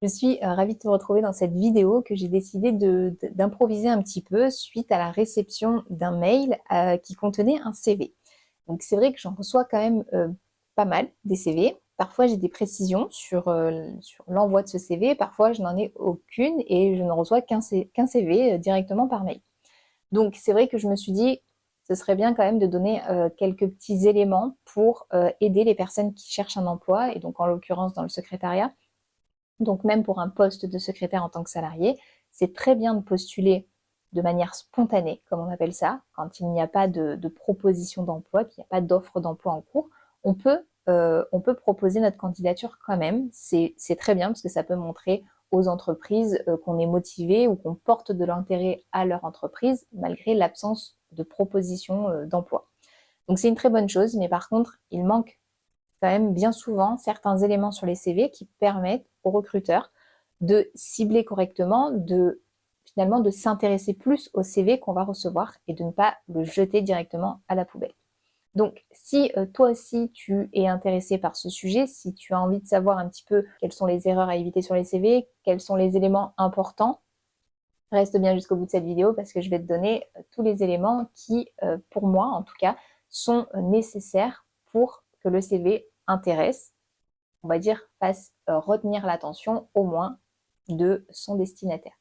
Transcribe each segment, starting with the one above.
Je suis ravie de te retrouver dans cette vidéo que j'ai décidé d'improviser un petit peu suite à la réception d'un mail qui contenait un CV. Donc c'est vrai que j'en reçois quand même pas mal des CV. Parfois j'ai des précisions sur l'envoi de ce CV, parfois je n'en ai aucune et je ne reçois qu'un CV directement par mail. Donc c'est vrai que je me suis dit, ce serait bien quand même de donner quelques petits éléments pour aider les personnes qui cherchent un emploi, et donc en l'occurrence dans le secrétariat. Donc même pour un poste de secrétaire en tant que salarié, c'est très bien de postuler de manière spontanée, comme on appelle ça, quand il n'y a pas de proposition d'emploi, qu'il n'y a pas d'offre d'emploi en cours. On peut proposer notre candidature quand même. C'est très bien parce que ça peut montrer aux entreprises qu'on est motivé ou qu'on porte de l'intérêt à leur entreprise malgré l'absence de proposition d'emploi. Donc c'est une très bonne chose, mais par contre, il manque quand même bien souvent certains éléments sur les CV qui permettent aux recruteurs de cibler correctement, finalement de s'intéresser plus au CV qu'on va recevoir et de ne pas le jeter directement à la poubelle. Donc, si toi aussi tu es intéressé par ce sujet, si tu as envie de savoir un petit peu quelles sont les erreurs à éviter sur les CV, quels sont les éléments importants, reste bien jusqu'au bout de cette vidéo parce que je vais te donner tous les éléments qui, pour moi en tout cas, sont nécessaires pour que le CV intéresse, on va dire, fasse retenir l'attention au moins de son destinataire.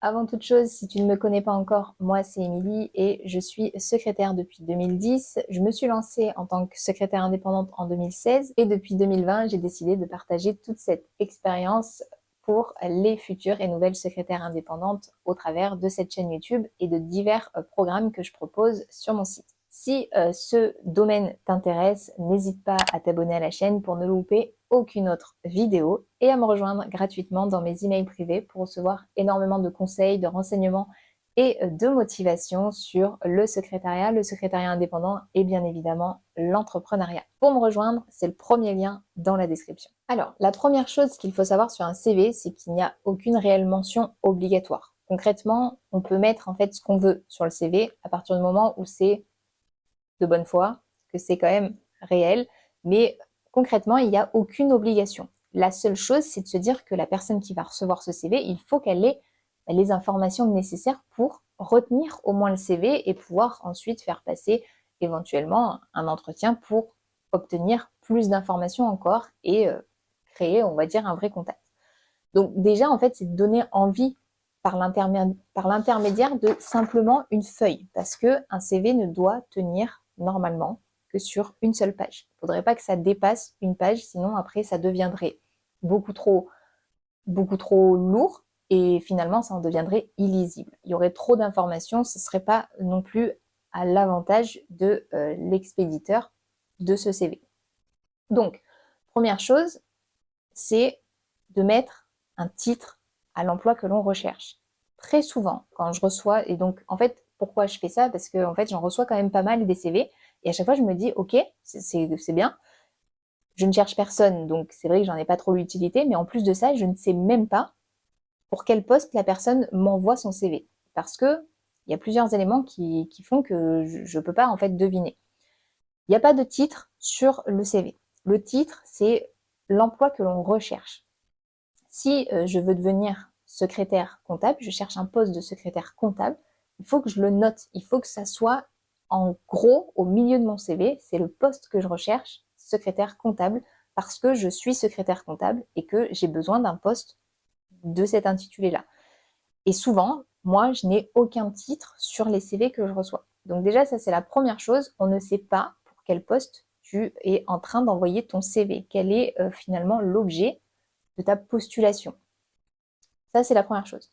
Avant toute chose, si tu ne me connais pas encore, moi c'est Émilie et je suis secrétaire depuis 2010. Je me suis lancée en tant que secrétaire indépendante en 2016 et depuis 2020, j'ai décidé de partager toute cette expérience pour les futures et nouvelles secrétaires indépendantes au travers de cette chaîne YouTube et de divers programmes que je propose sur mon site. Si ce domaine t'intéresse, n'hésite pas à t'abonner à la chaîne pour ne louper aucune autre vidéo et à me rejoindre gratuitement dans mes emails privés pour recevoir énormément de conseils, de renseignements et de motivation sur le secrétariat indépendant et bien évidemment l'entrepreneuriat. Pour me rejoindre, c'est le premier lien dans la description. Alors, la première chose qu'il faut savoir sur un CV, c'est qu'il n'y a aucune réelle mention obligatoire. Concrètement, on peut mettre en fait ce qu'on veut sur le CV à partir du moment où c'est de bonne foi, que c'est quand même réel, mais concrètement, il n'y a aucune obligation. La seule chose, c'est de se dire que la personne qui va recevoir ce CV, il faut qu'elle ait les informations nécessaires pour retenir au moins le CV et pouvoir ensuite faire passer éventuellement un entretien pour obtenir plus d'informations encore et créer, on va dire, un vrai contact. Donc déjà, en fait, c'est de donner envie par l'intermédiaire de simplement une feuille, parce que un CV ne doit tenir normalement que sur une seule page. Il ne faudrait pas que ça dépasse une page, sinon après ça deviendrait beaucoup trop lourd et finalement ça en deviendrait illisible. Il y aurait trop d'informations, ce ne serait pas non plus à l'avantage de l'expéditeur de ce CV. Donc, première chose, c'est de mettre un titre à l'emploi que l'on recherche. Très souvent, quand je reçois, et donc en fait, pourquoi je fais ça? Parce que en fait, j'en reçois quand même pas mal des CV, et à chaque fois, je me dis, ok, c'est bien, je ne cherche personne, donc c'est vrai que j'en ai pas trop l'utilité, mais en plus de ça, je ne sais même pas pour quel poste la personne m'envoie son CV. Parce que il y a plusieurs éléments qui font que je ne peux pas en fait deviner. Il n'y a pas de titre sur le CV. Le titre, c'est l'emploi que l'on recherche. Si je veux devenir secrétaire comptable, je cherche un poste de secrétaire comptable, il faut que je le note, il faut que ça soit en gros au milieu de mon CV, c'est le poste que je recherche, secrétaire comptable, parce que je suis secrétaire comptable et que j'ai besoin d'un poste de cet intitulé-là. Et souvent, moi, je n'ai aucun titre sur les CV que je reçois. Donc déjà, ça c'est la première chose, on ne sait pas pour quel poste tu es en train d'envoyer ton CV, quel est finalement l'objet de ta postulation. Ça, c'est la première chose.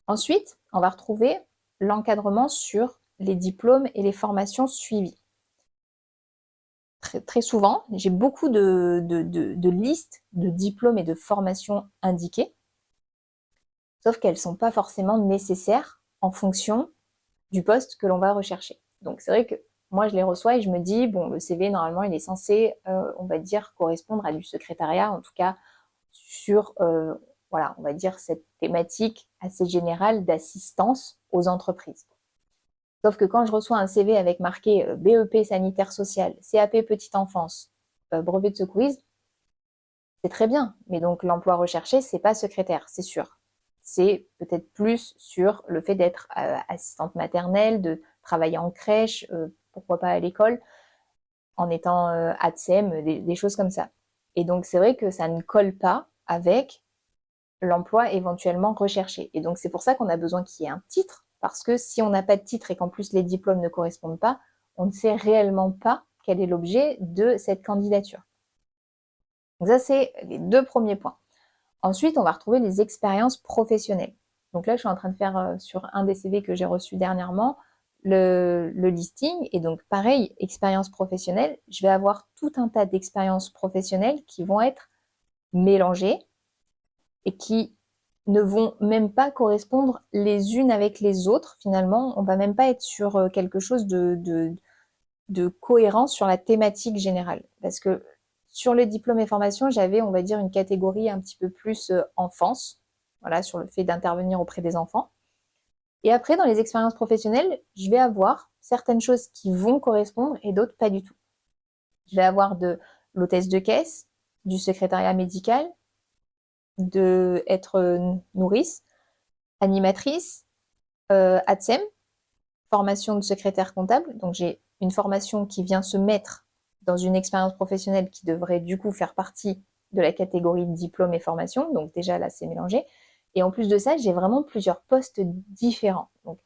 Ensuite, on va retrouver l'encadrement sur les diplômes et les formations suivies. Très souvent, j'ai beaucoup de listes de diplômes et de formations indiquées, sauf qu'elles ne sont pas forcément nécessaires en fonction du poste que l'on va rechercher. Donc c'est vrai que moi je les reçois et je me dis, bon, le CV normalement il est censé, on va dire, correspondre à du secrétariat, en tout cas sur, voilà, on va dire cette thématique assez générale d'assistance aux entreprises. Sauf que quand je reçois un CV avec marqué BEP sanitaire social, CAP petite enfance, brevet de secourisme, c'est très bien. Mais donc l'emploi recherché, c'est pas secrétaire, c'est sûr. C'est peut-être plus sur le fait d'être assistante maternelle, de travailler en crèche, pourquoi pas à l'école, en étant ATSEM, des choses comme ça. Et donc c'est vrai que ça ne colle pas avec l'emploi éventuellement recherché. Et donc c'est pour ça qu'on a besoin qu'il y ait un titre, parce que si on n'a pas de titre et qu'en plus les diplômes ne correspondent pas, on ne sait réellement pas quel est l'objet de cette candidature. Donc ça, c'est les deux premiers points. Ensuite, on va retrouver les expériences professionnelles. Donc là, je suis en train de faire sur un des CV que j'ai reçu dernièrement le listing. Et donc, pareil, expérience professionnelle, je vais avoir tout un tas d'expériences professionnelles qui vont être mélangées et qui ne vont même pas correspondre les unes avec les autres. Finalement, on va même pas être sur quelque chose de cohérent sur la thématique générale. Parce que sur les diplômes et formations, j'avais, on va dire, une catégorie un petit peu plus enfance, voilà, sur le fait d'intervenir auprès des enfants. Et après, dans les expériences professionnelles, je vais avoir certaines choses qui vont correspondre et d'autres pas du tout. Je vais avoir de l'hôtesse de caisse, du secrétariat médical, de être nourrice, animatrice, ATSEM, formation de secrétaire comptable. Donc j'ai une formation qui vient se mettre dans une expérience professionnelle qui devrait du coup faire partie de la catégorie diplôme et formation. Donc déjà là, c'est mélangé. Et en plus de ça, j'ai vraiment plusieurs postes différents. Donc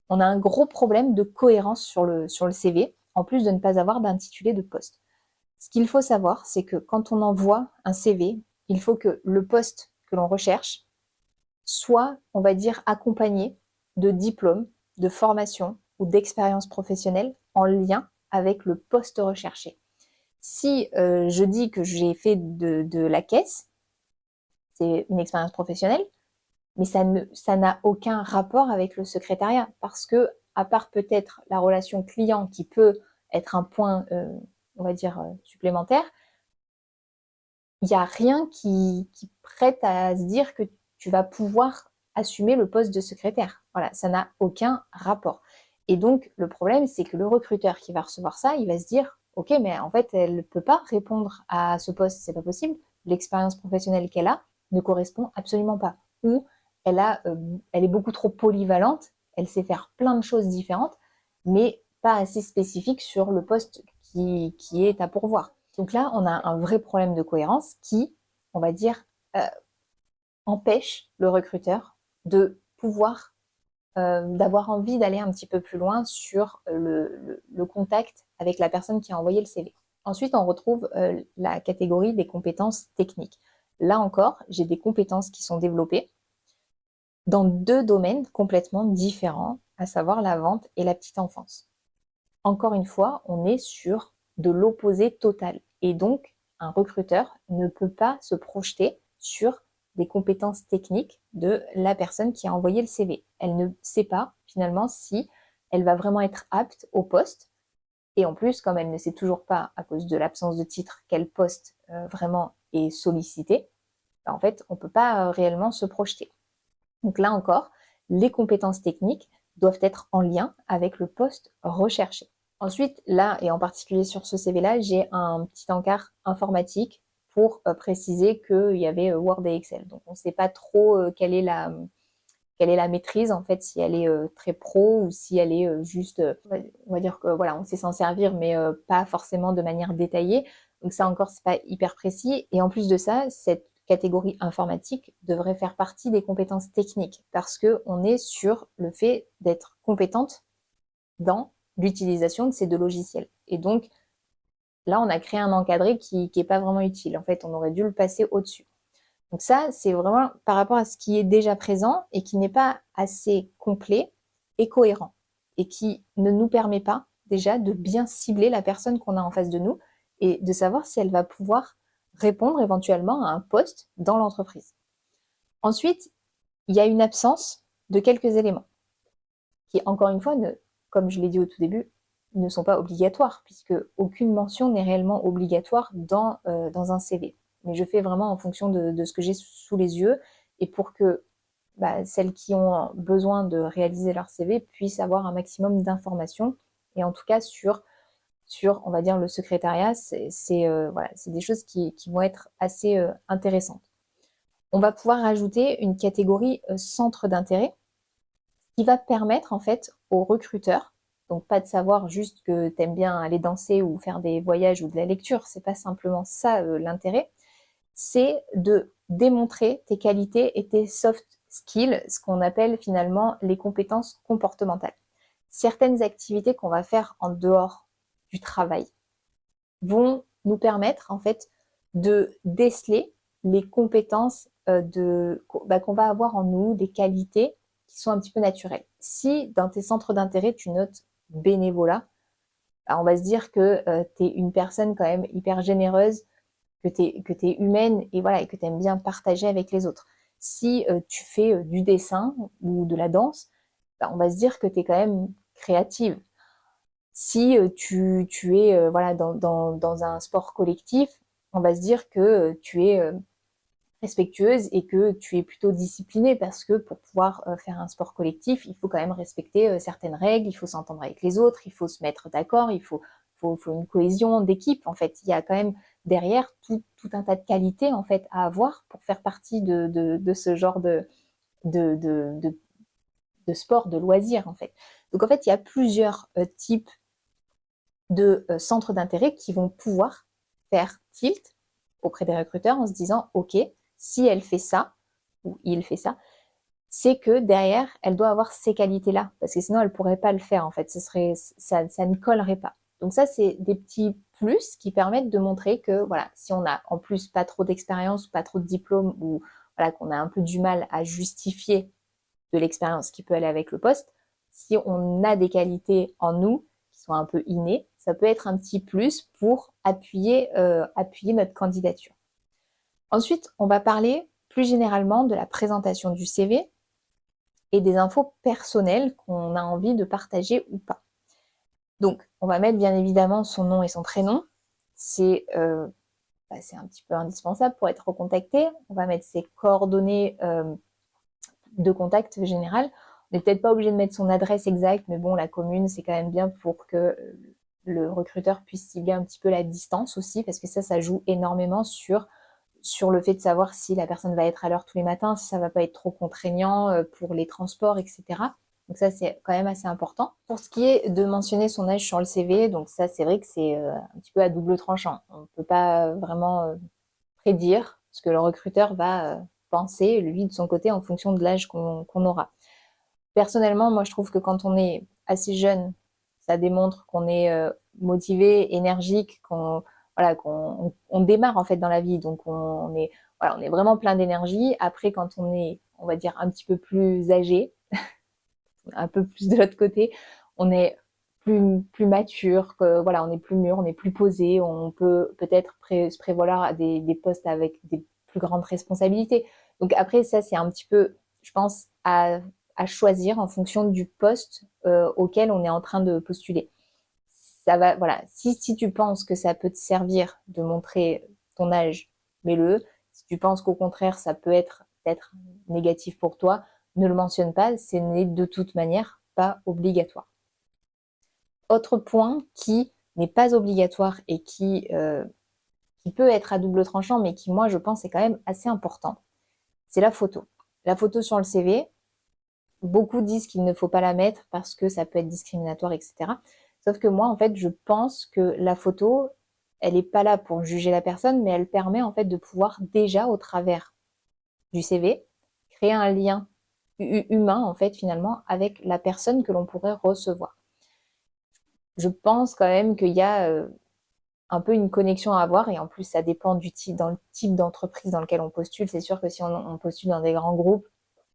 on a un gros problème de cohérence sur le CV, en plus de ne pas avoir d'intitulé de poste. Ce qu'il faut savoir, c'est que quand on envoie un CV, il faut que le poste que l'on recherche soit, on va dire, accompagné de diplômes, de formation ou d'expérience professionnelle en lien avec le poste recherché. Si je dis que j'ai fait de la caisse, c'est une expérience professionnelle, mais ça n'a aucun rapport avec le secrétariat parce que, à part peut-être la relation client qui peut être un point, on va dire, supplémentaire, il n'y a rien qui prête à se dire que tu vas pouvoir assumer le poste de secrétaire. Voilà, ça n'a aucun rapport. Et donc, le problème, c'est que le recruteur qui va recevoir ça, il va se dire, OK, mais en fait, elle ne peut pas répondre à ce poste, c'est pas possible. L'expérience professionnelle qu'elle a ne correspond absolument pas. Ou elle est beaucoup trop polyvalente, elle sait faire plein de choses différentes, mais pas assez spécifique sur le poste qui est à pourvoir. Donc là, on a un vrai problème de cohérence qui, on va dire, euh, empêche le recruteur de pouvoir, d'avoir envie d'aller un petit peu plus loin sur le contact avec la personne qui a envoyé le CV. Ensuite, on retrouve la catégorie des compétences techniques. Là encore, j'ai des compétences qui sont développées dans deux domaines complètement différents, à savoir la vente et la petite enfance. Encore une fois, on est sur de l'opposé total. Et donc, un recruteur ne peut pas se projeter sur des compétences techniques de la personne qui a envoyé le CV. Elle ne sait pas finalement si elle va vraiment être apte au poste. Et en plus, comme elle ne sait toujours pas, à cause de l'absence de titre, quel poste vraiment est sollicité, en fait, on ne peut pas réellement se projeter. Donc là encore, les compétences techniques doivent être en lien avec le poste recherché. Ensuite, là, et en particulier sur ce CV-là, j'ai un petit encart informatique pour préciser qu'il y avait Word et Excel. Donc on ne sait pas trop quelle est la maîtrise, en fait, si elle est très pro ou si elle est juste, on va dire que voilà, on sait s'en servir, mais pas forcément de manière détaillée. Donc ça encore, c'est pas hyper précis. Et en plus de ça, cette catégorie informatique devrait faire partie des compétences techniques parce que on est sur le fait d'être compétente dans l'utilisation de ces deux logiciels. Et donc, là, on a créé un encadré qui est pas vraiment utile. En fait, on aurait dû le passer au-dessus. Donc ça, c'est vraiment par rapport à ce qui est déjà présent et qui n'est pas assez complet et cohérent et qui ne nous permet pas déjà de bien cibler la personne qu'on a en face de nous et de savoir si elle va pouvoir répondre éventuellement à un poste dans l'entreprise. Ensuite, il y a une absence de quelques éléments qui, encore une fois, comme je l'ai dit au tout début, ne sont pas obligatoires, puisque aucune mention n'est réellement obligatoire dans un CV. Mais je fais vraiment en fonction de ce que j'ai sous les yeux, et pour que celles qui ont besoin de réaliser leur CV puissent avoir un maximum d'informations, et en tout cas sur sur, on va dire, le secrétariat, voilà, c'est des choses qui vont être assez intéressantes. On va pouvoir rajouter une catégorie centre d'intérêt qui va permettre en fait aux recruteurs, donc pas de savoir juste que tu aimes bien aller danser ou faire des voyages ou de la lecture, c'est pas simplement ça l'intérêt, c'est de démontrer tes qualités et tes soft skills, ce qu'on appelle finalement les compétences comportementales. Certaines activités qu'on va faire en dehors du travail vont nous permettre en fait de déceler les compétences qu'on va avoir en nous, des qualités qui sont un petit peu naturelles. Si dans tes centres d'intérêt, tu notes bénévolat, on va se dire que tu es une personne quand même hyper généreuse, que tu es humaine et voilà, et que tu aimes bien partager avec les autres. Si tu fais du dessin ou de la danse, on va se dire que tu es quand même créative. Si tu es voilà, dans un sport collectif, on va se dire que tu es respectueuse et que tu es plutôt disciplinée parce que pour pouvoir faire un sport collectif, il faut quand même respecter certaines règles, il faut s'entendre avec les autres, il faut se mettre d'accord, faut une cohésion d'équipe. En fait, il y a quand même derrière tout un tas de qualités en fait à avoir pour faire partie de ce genre de, de, de, de sport, de loisirs en fait. Donc en fait, il y a plusieurs types de centres d'intérêt qui vont pouvoir faire tilt auprès des recruteurs en se disant, OK, si elle fait ça, ou il fait ça, c'est que derrière, elle doit avoir ces qualités-là, parce que sinon, elle pourrait pas le faire, en fait, ça ne collerait pas. Donc ça, c'est des petits plus qui permettent de montrer que, voilà, si on a en plus pas trop d'expérience ou pas trop de diplôme, ou voilà, qu'on a un peu du mal à justifier de l'expérience qui peut aller avec le poste, si on a des qualités en nous qui sont un peu innées, ça peut être un petit plus pour appuyer notre candidature. Ensuite, on va parler plus généralement de la présentation du CV et des infos personnelles qu'on a envie de partager ou pas. Donc, on va mettre bien évidemment son nom et son prénom. C'est un petit peu indispensable pour être recontacté. On va mettre ses coordonnées de contact général. On n'est peut-être pas obligé de mettre son adresse exacte, mais bon, la commune, c'est quand même bien pour que le recruteur puisse cibler un petit peu la distance aussi, parce que ça joue énormément sur le fait de savoir si la personne va être à l'heure tous les matins, si ça va pas être trop contraignant pour les transports, etc. Donc ça, c'est quand même assez important. Pour ce qui est de mentionner son âge sur le CV, donc ça, c'est vrai que c'est un petit peu à double tranchant. On ne peut pas vraiment prédire ce que le recruteur va penser, lui, de son côté, en fonction de l'âge qu'on aura. Personnellement, moi, je trouve que quand on est assez jeune, ça démontre qu'on est motivé, énergique, qu'on démarre en fait dans la vie. Donc on est voilà, on est vraiment plein d'énergie. Après, quand on est, on va dire, un petit peu plus âgé, un peu plus de l'autre côté, on est plus mature, que, voilà, on est plus mûr, on est plus posé, on peut peut-être se prévaloir à des postes avec des plus grandes responsabilités. Donc après, ça, c'est un petit peu, je pense, à choisir en fonction du poste auquel on est en train de postuler. Ça va, voilà. Si tu penses que ça peut te servir de montrer ton âge, mets-le. Si tu penses qu'au contraire, ça peut être peut-être négatif pour toi, ne le mentionne pas, ce n'est de toute manière pas obligatoire. Autre point qui n'est pas obligatoire et qui peut être à double tranchant, mais qui, moi, je pense, est quand même assez important, c'est la photo. La photo sur le CV, beaucoup disent qu'il ne faut pas la mettre parce que ça peut être discriminatoire, etc. Sauf que moi, en fait, je pense que la photo, elle n'est pas là pour juger la personne, mais elle permet en fait de pouvoir déjà, au travers du CV, créer un lien humain, en fait, finalement, avec la personne que l'on pourrait recevoir. Je pense quand même qu'il y a un peu une connexion à avoir, et en plus, ça dépend dans le type d'entreprise dans lequel on postule. C'est sûr que si on postule dans des grands groupes,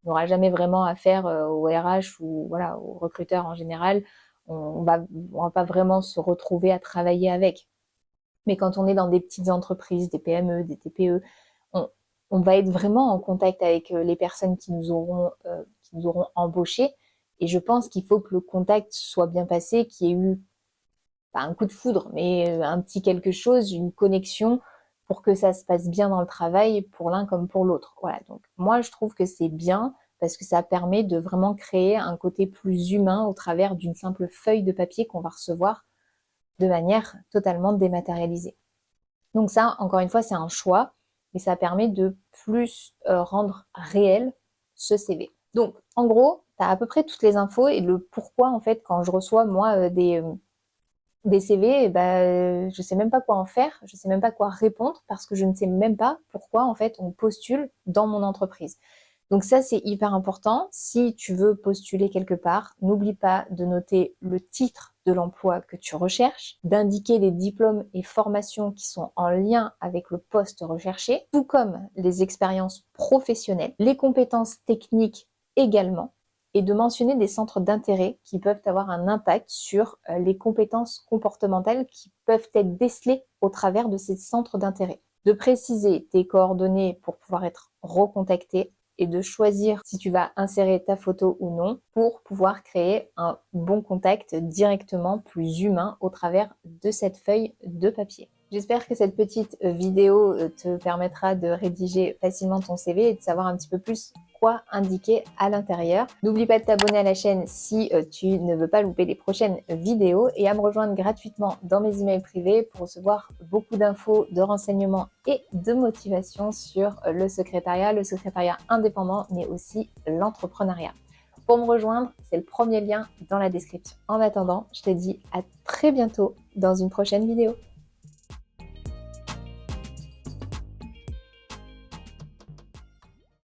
on n'aura jamais vraiment affaire au RH ou voilà, aux recruteurs en général. On va pas vraiment se retrouver à travailler avec. Mais quand on est dans des petites entreprises, des PME, des TPE, on, on va être vraiment en contact avec les personnes qui nous auront embauchés. Et je pense qu'il faut que le contact soit bien passé, qu'il y ait eu pas un coup de foudre, mais un petit quelque chose, une connexion pour que ça se passe bien dans le travail pour l'un comme pour l'autre. Voilà, donc moi je trouve que c'est bien parce que ça permet de vraiment créer un côté plus humain au travers d'une simple feuille de papier qu'on va recevoir de manière totalement dématérialisée. Donc ça, encore une fois, c'est un choix, mais ça permet de plus rendre réel ce CV. Donc, en gros, tu as à peu près toutes les infos et le pourquoi, en fait, quand je reçois, moi, des CV, et ben, je sais même pas quoi en faire, je sais même pas quoi répondre parce que je ne sais même pas pourquoi, en fait, on postule dans mon entreprise. Donc ça, c'est hyper important. Si tu veux postuler quelque part, n'oublie pas de noter le titre de l'emploi que tu recherches, d'indiquer les diplômes et formations qui sont en lien avec le poste recherché, tout comme les expériences professionnelles, les compétences techniques également, et de mentionner des centres d'intérêt qui peuvent avoir un impact sur les compétences comportementales qui peuvent être décelées au travers de ces centres d'intérêt. De préciser tes coordonnées pour pouvoir être recontacté et de choisir si tu vas insérer ta photo ou non pour pouvoir créer un bon contact directement plus humain au travers de cette feuille de papier. J'espère que cette petite vidéo te permettra de rédiger facilement ton CV et de savoir un petit peu plus quoi indiquer à l'intérieur. N'oublie pas de t'abonner à la chaîne si tu ne veux pas louper les prochaines vidéos et à me rejoindre gratuitement dans mes emails privés pour recevoir beaucoup d'infos, de renseignements et de motivation sur le secrétariat indépendant, mais aussi l'entrepreneuriat. Pour me rejoindre, c'est le premier lien dans la description. En attendant, je te dis à très bientôt dans une prochaine vidéo.